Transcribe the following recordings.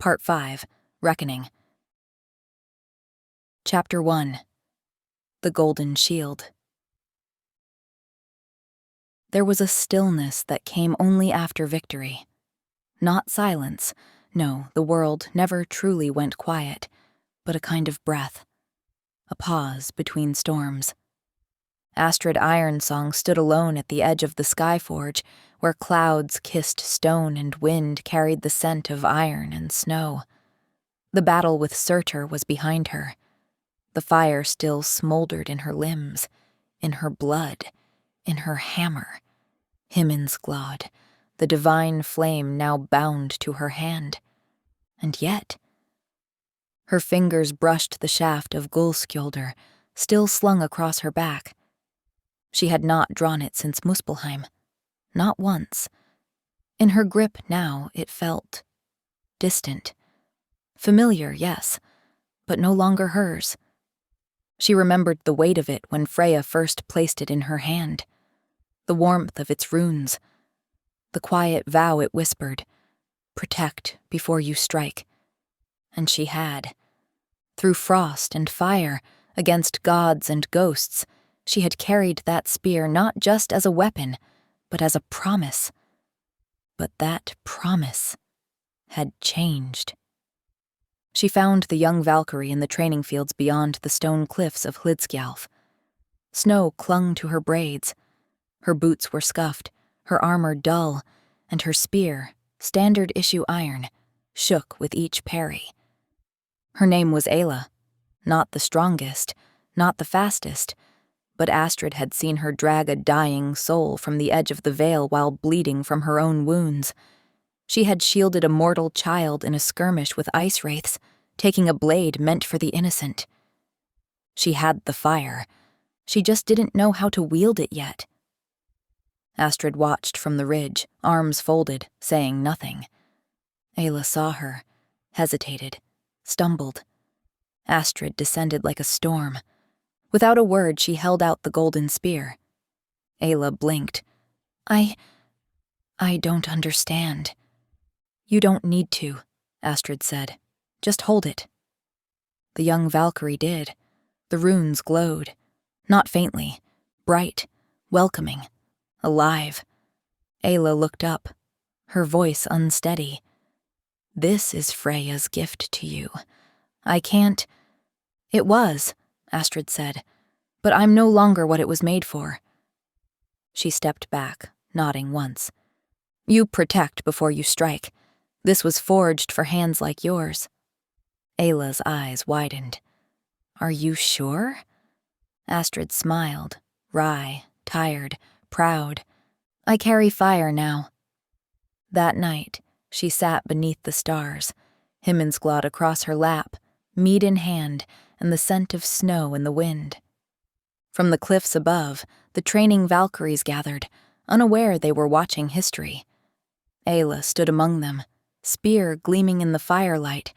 Part 5, Reckoning. Chapter 1, The Golden Shield. There was a stillness that came only after victory. Not silence, no, the world never truly went quiet, but a kind of breath, a pause between storms. Astrid Ironsong stood alone at the edge of the Skyforge, where clouds kissed stone and wind carried the scent of iron and snow. The battle with Surtur was behind her. The fire still smoldered in her limbs, in her blood, in her hammer. Himmelsglad, the divine flame now bound to her hand. And yet, her fingers brushed the shaft of Gullskjoldur, still slung across her back. She had not drawn it since Muspelheim. Not once. In her grip now it felt distant. Familiar, yes, but no longer hers. She remembered the weight of it when Freya first placed it in her hand, the warmth of its runes, the quiet vow it whispered, "Protect before you strike." And she had. Through frost and fire, against gods and ghosts, she had carried that spear not just as a weapon, but as a promise. But that promise had changed. She found the young Valkyrie in the training fields beyond the stone cliffs of Hlidskjalf. Snow clung to her braids. Her boots were scuffed, her armor dull, and her spear, standard issue iron, shook with each parry. Her name was Ayla, not the strongest, not the fastest, but Astrid had seen her drag a dying soul from the edge of the veil while bleeding from her own wounds. She had shielded a mortal child in a skirmish with ice wraiths, taking a blade meant for the innocent. She had the fire. She just didn't know how to wield it yet. Astrid watched from the ridge, arms folded, saying nothing. Ayla saw her, hesitated, stumbled. Astrid descended like a storm. Without a word, she held out the golden spear. Ayla blinked. I don't understand." "You don't need to," Astrid said. "Just hold it." The young Valkyrie did. The runes glowed. Not faintly. Bright. Welcoming. Alive. Ayla looked up, her voice unsteady. "This is Freya's gift to you. I can't—" "It was," Astrid said, "but I'm no longer what it was made for." She stepped back, nodding once. "You protect before you strike. This was forged for hands like yours." Ayla's eyes widened. "Are you sure?" Astrid smiled, wry, tired, proud. "I carry fire now." That night, she sat beneath the stars, Himmelsglad across her lap, mead in hand, and the scent of snow in the wind. From the cliffs above, the training Valkyries gathered, unaware they were watching history. Ayla stood among them, spear gleaming in the firelight,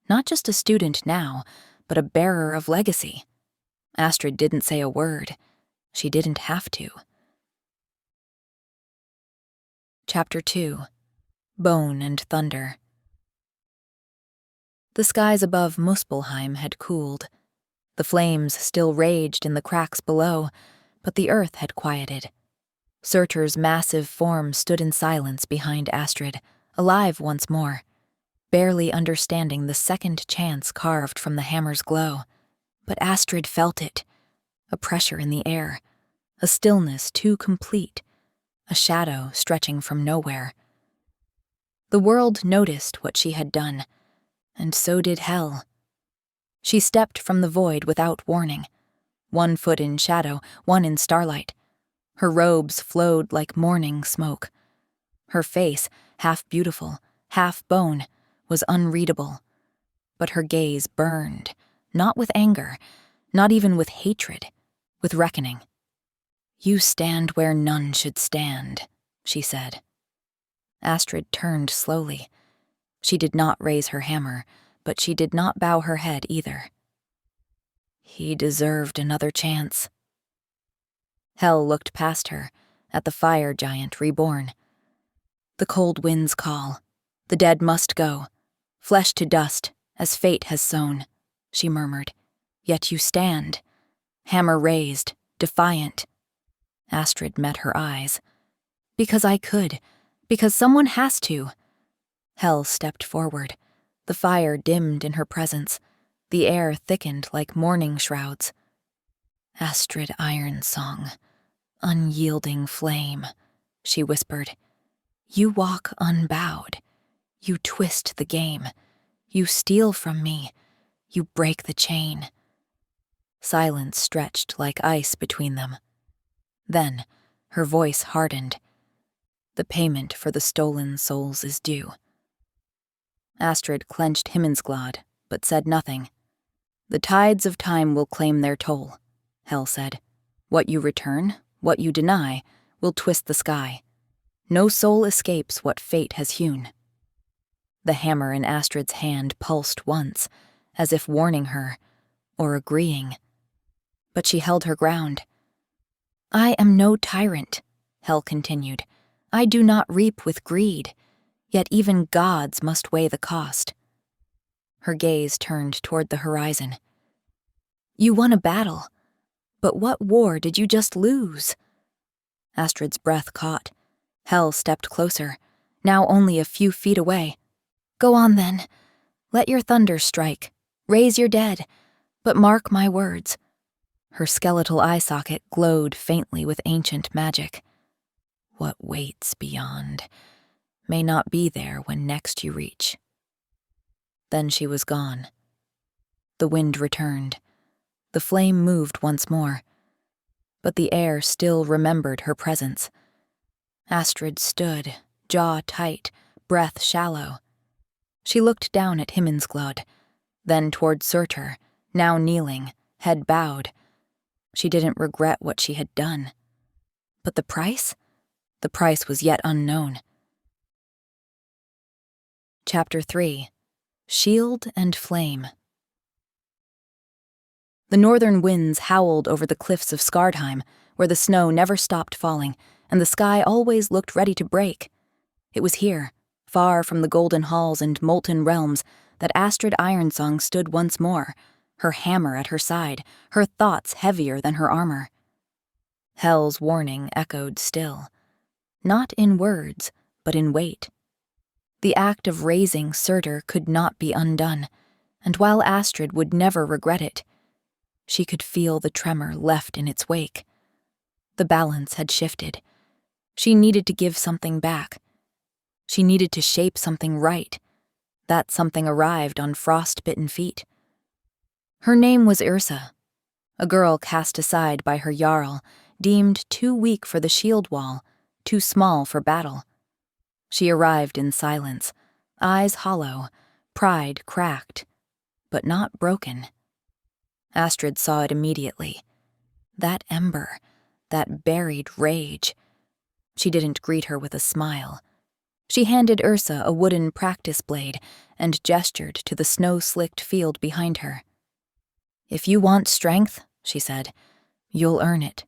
not just a student now, but a bearer of legacy. Astrid didn't say a word. She didn't have to. Chapter 2, Bone and Thunder. The skies above Muspelheim had cooled. The flames still raged in the cracks below, but the earth had quieted. Surtur's massive form stood in silence behind Astrid, alive once more, barely understanding the second chance carved from the hammer's glow. But Astrid felt it, a pressure in the air, a stillness too complete, a shadow stretching from nowhere. The world noticed what she had done, and so did hell. She stepped from the void without warning, one foot in shadow, one in starlight. Her robes flowed like morning smoke. Her face, half beautiful, half bone, was unreadable. But her gaze burned, not with anger, not even with hatred, with reckoning. "You stand where none should stand," she said. Astrid turned slowly. She did not raise her hammer, but she did not bow her head either. He deserved another chance. Hell looked past her, at the fire giant reborn. The cold winds call. The dead must go. Flesh to dust, as fate has sown, she murmured. Yet you stand, hammer raised, defiant. Astrid met her eyes. Because I could, because someone has to. Hel stepped forward. The fire dimmed in her presence. The air thickened like mourning shrouds. Astrid Ironsong, unyielding flame, she whispered. You walk unbowed. You twist the game. You steal from me. You break the chain. Silence stretched like ice between them. Then, her voice hardened. The payment for the stolen souls is due. Astrid clenched Himmelsglad, but said nothing. The tides of time will claim their toll, Hel said. What you return, what you deny, will twist the sky. No soul escapes what fate has hewn. The hammer in Astrid's hand pulsed once, as if warning her, or agreeing. But she held her ground. I am no tyrant, Hel continued. I do not reap with greed, yet even gods must weigh the cost. Her gaze turned toward the horizon. You won a battle, but what war did you just lose? Astrid's breath caught. Hel stepped closer, now only a few feet away. Go on then. Let your thunder strike. Raise your dead. But mark my words. Her skeletal eye socket glowed faintly with ancient magic. What waits beyond may not be there when next you reach. Then she was gone. The wind returned. The flame moved once more. But the air still remembered her presence. Astrid stood, jaw tight, breath shallow. She looked down at Himmelsglad, then toward Surtur, now kneeling, head bowed. She didn't regret what she had done. But the price? The price was yet unknown. Chapter 3. Shield and Flame. The northern winds howled over the cliffs of Skardheim, where the snow never stopped falling, and the sky always looked ready to break. It was here, far from the golden halls and molten realms, that Astrid Ironsong stood once more, her hammer at her side, her thoughts heavier than her armor. Hel's warning echoed still. Not in words, but in weight. The act of raising Surtur could not be undone, and while Astrid would never regret it, she could feel the tremor left in its wake. The balance had shifted. She needed to give something back. She needed to shape something right. That something arrived on frostbitten feet. Her name was Ursa, a girl cast aside by her Jarl, deemed too weak for the shield wall, too small for battle. She arrived in silence, eyes hollow, pride cracked, but not broken. Astrid saw it immediately. That ember, that buried rage. She didn't greet her with a smile. She handed Ursa a wooden practice blade and gestured to the snow-slicked field behind her. If you want strength, she said, you'll earn it.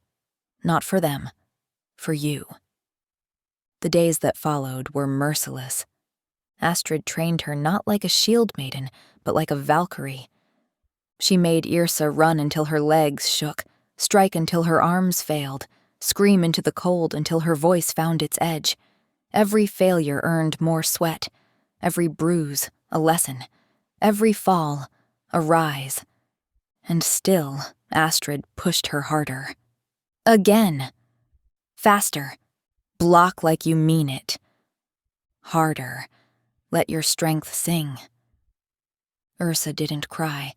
Not for them, for you. The days that followed were merciless. Astrid trained her not like a shield maiden, but like a Valkyrie. She made Yrsa run until her legs shook, strike until her arms failed, scream into the cold until her voice found its edge. Every failure earned more sweat, every bruise a lesson, every fall a rise. And still, Astrid pushed her harder. Again. Faster. Block like you mean it. Harder. Let your strength sing. Ursa didn't cry.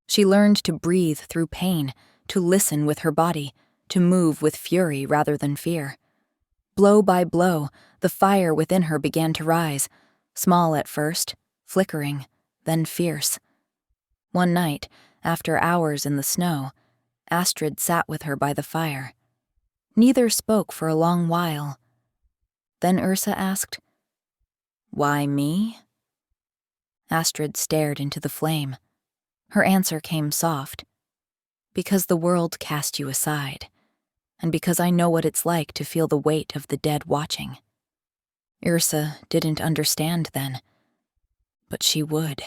She learned to breathe through pain, to listen with her body, to move with fury rather than fear. Blow by blow, the fire within her began to rise, small at first, flickering, then fierce. One night, after hours in the snow, Astrid sat with her by the fire. Neither spoke for a long while. Then Ursa asked, "Why me?" Astrid stared into the flame. Her answer came soft. "Because the world cast you aside, and because I know what it's like to feel the weight of the dead watching." Ursa didn't understand then. but she would.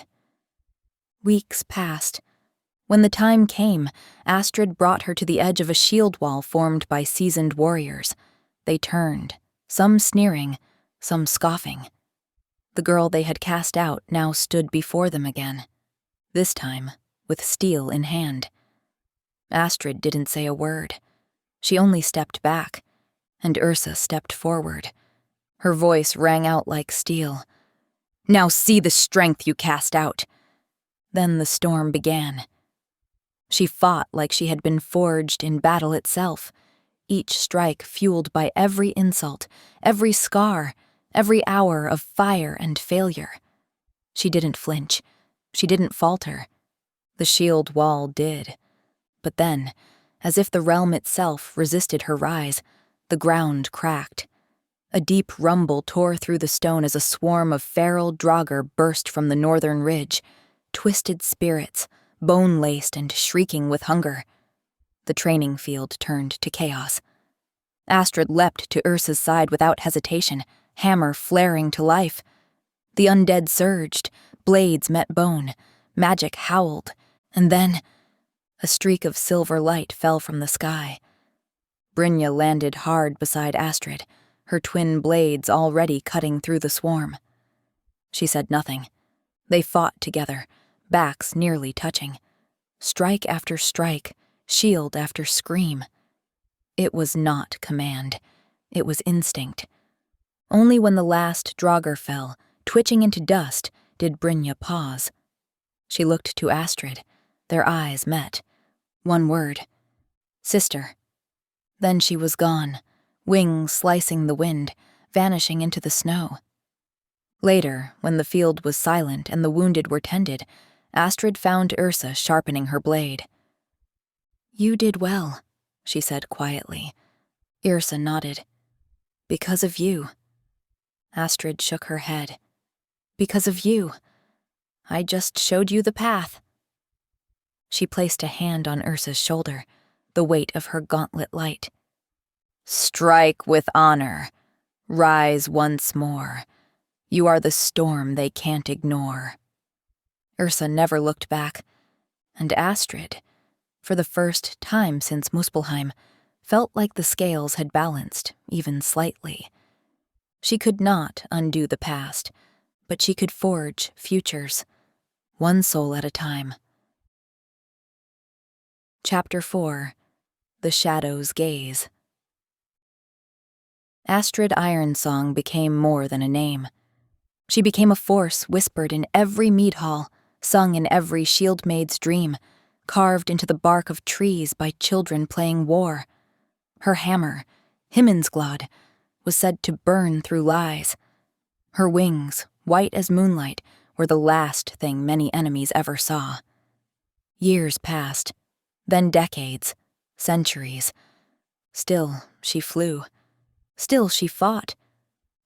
Weeks passed. When the time came, Astrid brought her to the edge of a shield wall formed by seasoned warriors. They turned, some sneering, some scoffing. The girl they had cast out now stood before them again, this time with steel in hand. Astrid didn't say a word. She only stepped back, and Ursa stepped forward. Her voice rang out like steel. "Now see the strength you cast out." Then the storm began. She fought like she had been forged in battle itself, each strike fueled by every insult, every scar, every hour of fire and failure. She didn't flinch. She didn't falter. The shield wall did. But then, as if the realm itself resisted her rise, the ground cracked. A deep rumble tore through the stone as a swarm of feral draugr burst from the northern ridge, twisted spirits, bone-laced and shrieking with hunger. The training field turned to chaos. Astrid leapt to Ursa's side without hesitation, hammer flaring to life. The undead surged, blades met bone, magic howled, and then a streak of silver light fell from the sky. Brynja landed hard beside Astrid, her twin blades already cutting through the swarm. She said nothing. They fought together, backs nearly touching. Strike after strike, shield after scream. It was not command. It was instinct. Only when the last draugr fell, twitching into dust, did Brynja pause. She looked to Astrid. Their eyes met. One word. "Sister." Then she was gone, wings slicing the wind, vanishing into the snow. Later, when the field was silent and the wounded were tended, Astrid found Ursa sharpening her blade. "You did well," she said quietly. Ursa nodded. "Because of you." Astrid shook her head. "Because of you. I just showed you the path." She placed a hand on Ursa's shoulder, the weight of her gauntlet light. "Strike with honor. Rise once more. You are the storm they can't ignore." Ursa never looked back, and Astrid, for the first time since Muspelheim, felt like the scales had balanced, even slightly. She could not undo the past, but she could forge futures, one soul at a time. Chapter 4. The Shadow's Gaze. Astrid Ironsong became more than a name. She became a force whispered in every mead hall, sung in every shield maid's dream, carved into the bark of trees by children playing war. Her hammer, Himmensglad, was said to burn through lies. Her wings, white as moonlight, were the last thing many enemies ever saw. Years passed, then decades, centuries. Still she flew. Still she fought.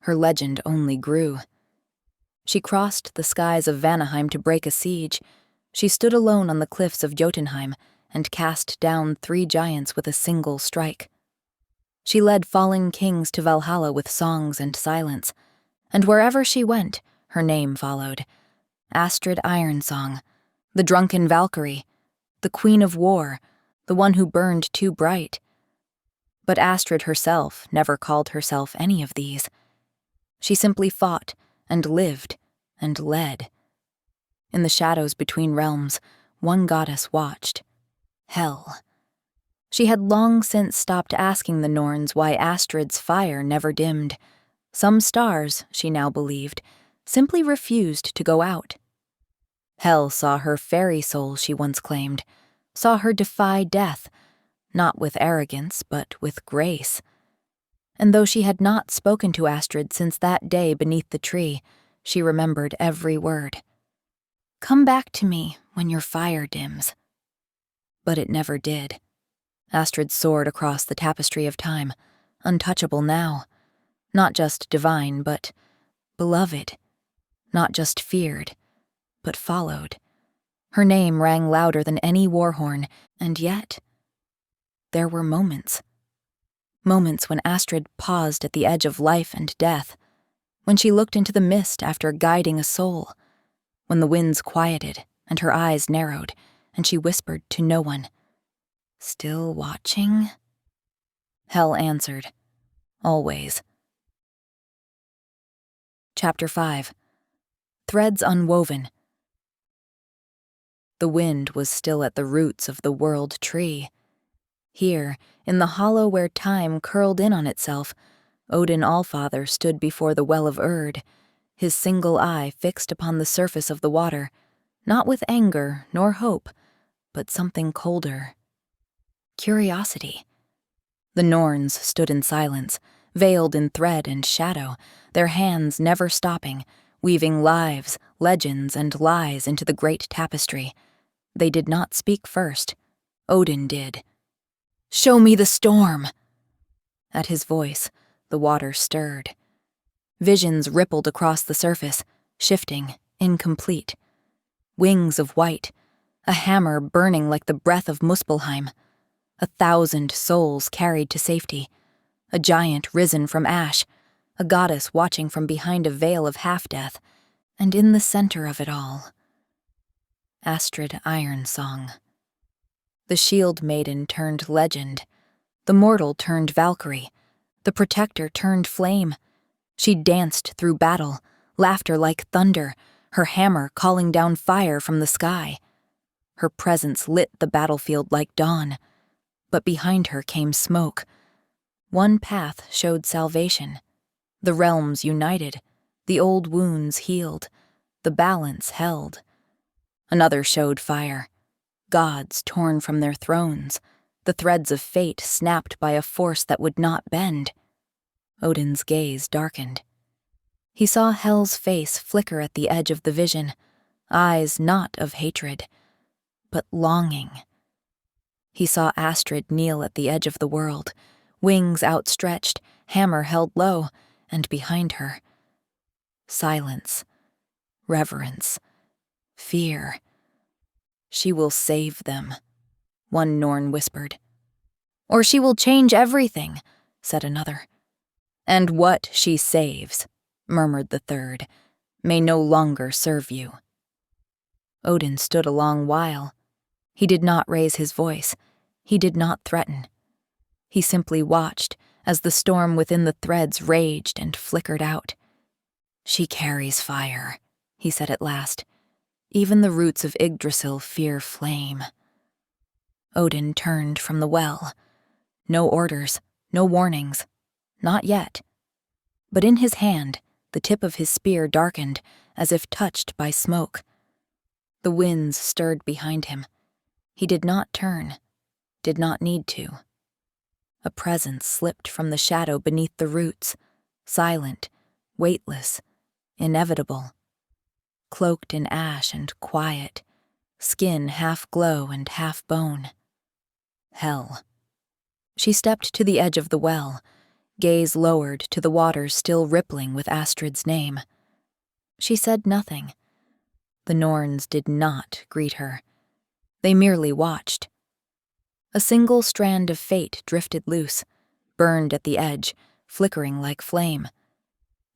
Her legend only grew. She crossed the skies of Vanaheim to break a siege. She stood alone on the cliffs of Jotunheim and cast down 3 giants with a single strike. She led falling kings to Valhalla with songs and silence, and wherever she went, her name followed. Astrid Ironsong, the drunken Valkyrie, the queen of war, the one who burned too bright. But Astrid herself never called herself any of these. She simply fought and lived and led. In the shadows between realms, one goddess watched. Hel. She had long since stopped asking the Norns why Astrid's fire never dimmed. Some stars, she now believed, simply refused to go out. Hel saw her fairy soul, she once claimed, saw her defy death, not with arrogance, but with grace. And though she had not spoken to Astrid since that day beneath the tree, she remembered every word. "Come back to me when your fire dims." But it never did. Astrid soared across the tapestry of time, untouchable now. Not just divine, but beloved. Not just feared, but followed. Her name rang louder than any war horn, and yet there were moments. Moments when Astrid paused at the edge of life and death, when she looked into the mist after guiding a soul, when the winds quieted and her eyes narrowed, and she whispered to no one, "Still watching?" Hell answered, "Always." Chapter 5. Threads Unwoven. The wind was still at the roots of the world tree. Here, in the hollow where time curled in on itself, Odin Allfather stood before the well of Urd, his single eye fixed upon the surface of the water, not with anger nor hope, but something colder. Curiosity. The Norns stood in silence, veiled in thread and shadow, their hands never stopping, weaving lives, legends, and lies into the great tapestry. They did not speak first. Odin did. "Show me the storm!" At his voice, the water stirred. Visions rippled across the surface, shifting, incomplete. Wings of white, a hammer burning like the breath of Muspelheim, 1,000 souls carried to safety, a giant risen from ash, a goddess watching from behind a veil of half-death, and in the center of it all, Astrid Ironsong. The shield maiden turned legend, the mortal turned Valkyrie, the protector turned flame. She danced through battle, laughter like thunder, her hammer calling down fire from the sky. Her presence lit the battlefield like dawn, but behind her came smoke. One path showed salvation. The realms united, the old wounds healed, the balance held. Another showed fire, gods torn from their thrones, the threads of fate snapped by a force that would not bend. Odin's gaze darkened. He saw Hel's face flicker at the edge of the vision, eyes not of hatred, but longing. He saw Astrid kneel at the edge of the world, wings outstretched, hammer held low, and behind her, silence, reverence, fear. "She will save them," one Norn whispered. "Or she will change everything," said another. "And what she saves," murmured the third, "may no longer serve you." Odin stood a long while. He did not raise his voice. He did not threaten. He simply watched as the storm within the threads raged and flickered out. "She carries fire," he said at last. "Even the roots of Yggdrasil fear flame." Odin turned from the well. No orders, no warnings. Not yet. But in his hand, the tip of his spear darkened, as if touched by smoke. The winds stirred behind him. He did not turn, did not need to. A presence slipped from the shadow beneath the roots, silent, weightless, inevitable. Cloaked in ash and quiet, skin half glow and half bone. Hell. She stepped to the edge of the well, gaze lowered to the waters still rippling with Astrid's name. She said nothing. The Norns did not greet her. They merely watched. A single strand of fate drifted loose, burned at the edge, flickering like flame.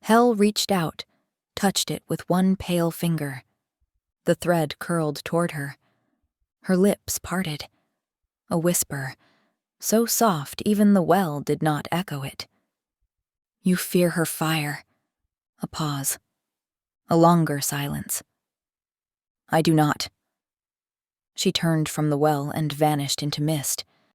Hel reached out, touched it with one pale finger. The thread curled toward her. Her lips parted. A whisper, so soft even the well did not echo it. "You fear her fire." A pause. A longer silence. "I do not." She turned from the well and vanished into mist,